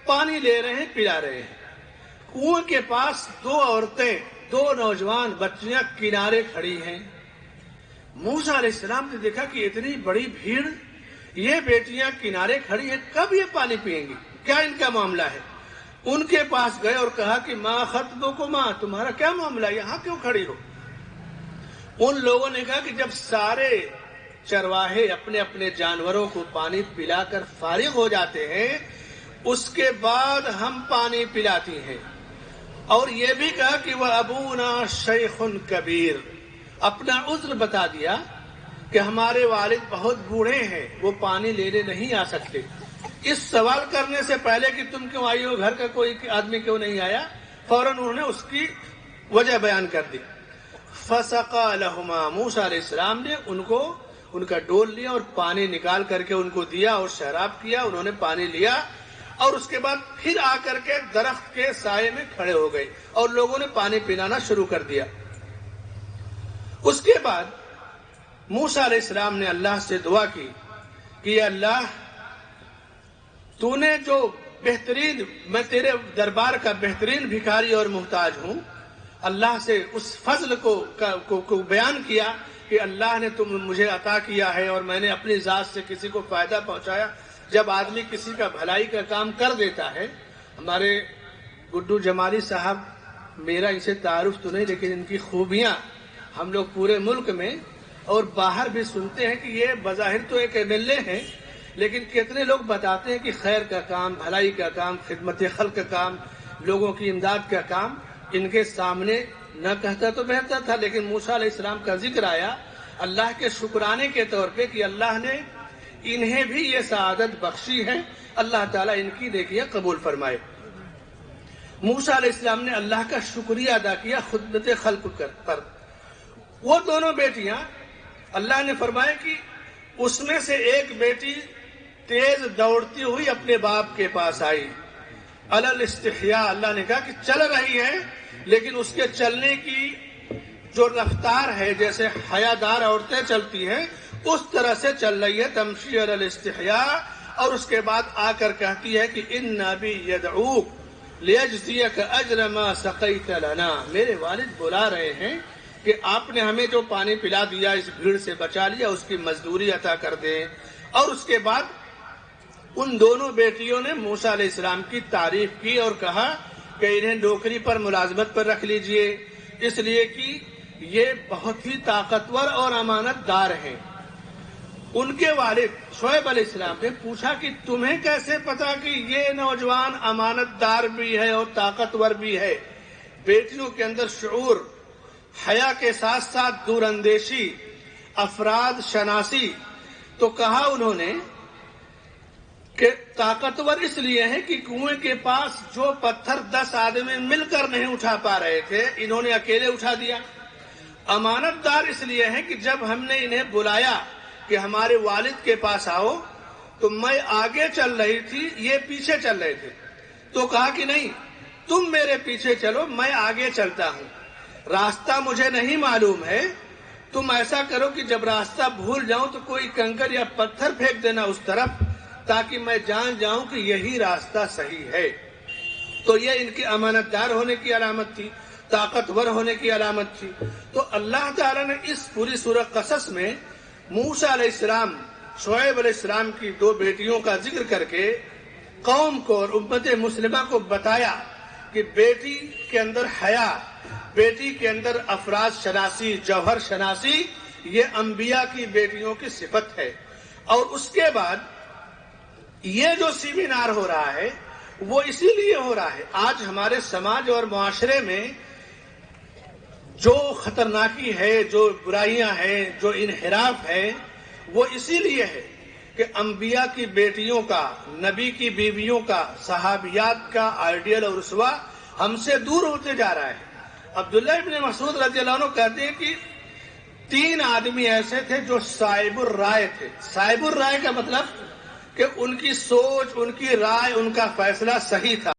پانی لے رہے ہیں، پلا رہے ہیں۔ کنویں کے پاس دو عورتیں، دو نوجوان بچیاں کنارے کھڑی ہیں۔ موسیٰ علیہ السلام نے دیکھا کہ اتنی بڑی بھیڑ، یہ بیٹیاں کنارے کھڑی ہیں، کب یہ پانی پئیں گی؟ کیا ان کا معاملہ ہے؟ ان کے پاس گئے اور کہا کہ ما خطبکما، تمہارا کیا معاملہ، یہاں کیوں کھڑی ہو؟ ان لوگوں نے کہا کہ جب سارے چرواہے اپنے اپنے جانوروں کو پانی پلا کر فارغ ہو جاتے ہیں، اس کے بعد ہم پانی پلاتی ہیں۔ اور یہ بھی کہا کہ وہ ابونا شیخ کبیر، اپنا عذر بتا دیا کہ ہمارے والد بہت بوڑھے ہیں، وہ پانی لینے نہیں آ سکتے۔ اس سوال کرنے سے پہلے کہ تم کیوں آئی ہو، گھر کا کوئی آدمی کیوں نہیں آیا، فوراً انہوں نے اس کی وجہ بیان کر دی۔ فسقا لہما، موسیٰ علیہ السلام نے ان کا ڈول لیا اور پانی نکال کر کے ان کو دیا اور شراب کیا، انہوں نے پانی لیا اور اس کے بعد پھر آ کر کے درخت کے سائے میں کھڑے ہو گئے اور لوگوں نے پانی پلانا شروع کر دیا۔ اس کے بعد موسیٰ علیہ السلام نے اللہ سے دعا کی کہ اللہ، تو نے جو بہترین، میں تیرے دربار کا بہترین بھکاری اور محتاج ہوں، اللہ سے اس فضل کو بیان کیا کہ اللہ نے تم مجھے عطا کیا ہے اور میں نے اپنی ذات سے کسی کو فائدہ پہنچایا۔ جب آدمی کسی کا بھلائی کا کام کر دیتا ہے، ہمارے گڈو جمالی صاحب، میرا ان سے تعارف تو نہیں لیکن ان کی خوبیاں ہم لوگ پورے ملک میں اور باہر بھی سنتے ہیں کہ یہ بظاہر تو ایک ایم ایل اے ہیں، لیکن کتنے لوگ بتاتے ہیں کہ خیر کا کام، بھلائی کا کام، خدمت خلق کا کام، لوگوں کی امداد کا کام ان کے سامنے نہ کہتا تو بہتر تھا، لیکن موسیٰ علیہ السلام کا ذکر آیا اللہ کے شکرانے کے طور پہ کہ اللہ نے انہیں بھی یہ سعادت بخشی ہے، اللہ تعالیٰ ان کی نیکیاں قبول فرمائے۔ موسیٰ علیہ السلام نے اللہ کا شکریہ ادا کیا خدمت خلق پر۔ وہ دونوں بیٹیاں، اللہ نے فرمایا کہ اس میں سے ایک بیٹی تیز دوڑتی ہوئی اپنے باپ کے پاس آئی، علی استحیاء، اللہ نے کہا کہ چل رہی ہے لیکن اس کے چلنے کی جو رفتار ہے جیسے حیادار عورتیں چلتی ہیں اس طرح سے چل رہی ہے، تمشی علی الاستحیاء، اور اس کے بعد آ کر کہتی ہے کہ ان ابی یدعوک لیجزیک اجر ما سقیت لنا، میرے والد بلا رہے ہیں کہ آپ نے ہمیں جو پانی پلا دیا، اس بھیڑ سے بچا لیا، اس کی مزدوری عطا کر دیں۔ اور اس کے بعد ان دونوں بیٹیوں نے موسیٰ علیہ السلام کی تعریف کی اور کہا کہ انہیں نوکری پر، ملازمت پر رکھ لیجئے، اس لیے کہ یہ بہت ہی طاقتور اور امانت دار ہیں۔ ان کے والد شعیب علیہ السلام نے پوچھا کہ تمہیں کیسے پتا کہ یہ نوجوان امانت دار بھی ہے اور طاقتور بھی ہے؟ بیٹیوں کے اندر شعور، حیا کے ساتھ ساتھ دور اندیشی، افراد شناسی، تو کہا انہوں نے کہ طاقتور اس لیے ہے کہ کنویں کے پاس جو پتھر 10 آدمی مل کر نہیں اٹھا پا رہے تھے، انہوں نے اکیلے اٹھا دیا۔ امانت دار اس لیے ہے کہ جب ہم نے انہیں بلایا کہ ہمارے والد کے پاس آؤ تو میں آگے چل رہی تھی، یہ پیچھے چل رہے تھے، تو کہا کہ نہیں، تم میرے پیچھے چلو، میں آگے چلتا ہوں، راستہ مجھے نہیں معلوم ہے، تم ایسا کرو کہ جب راستہ بھول جاؤں تو کوئی کنکر یا پتھر پھینک دینا اس طرف، تاکہ میں جان جاؤں کہ یہی راستہ صحیح ہے۔ تو یہ ان کی امانت دار ہونے کی علامت تھی، طاقتور ہونے کی علامت تھی۔ تو اللہ تعالیٰ نے اس پوری سورہ قصص میں موسیٰ علیہ السلام، شعیب علیہ السلام کی 2 بیٹیوں کا ذکر کر کے قوم کو اور امت مسلمہ کو بتایا کہ بیٹی کے اندر حیا، بیٹی کے اندر افراد شناسی، جوہر شناسی، یہ انبیاء کی بیٹیوں کی صفت ہے۔ اور اس کے بعد یہ جو سیمینار ہو رہا ہے وہ اسی لیے ہو رہا ہے، آج ہمارے سماج اور معاشرے میں جو خطرناکی ہے، جو برائیاں ہیں، جو انحراف ہے، وہ اسی لیے ہے کہ انبیاء کی بیٹیوں کا، نبی کی بیویوں کا، صحابیات کا آئیڈیل اور اسوہ ہم سے دور ہوتے جا رہا ہے۔ عبداللہ ابن مسعود رضی اللہ عنہ کہتے ہیں کہ 3 آدمی ایسے تھے جو صائب الرائے تھے۔ صائب الرائے کا مطلب کہ ان کی سوچ، ان کی رائے، ان کا فیصلہ صحیح تھا۔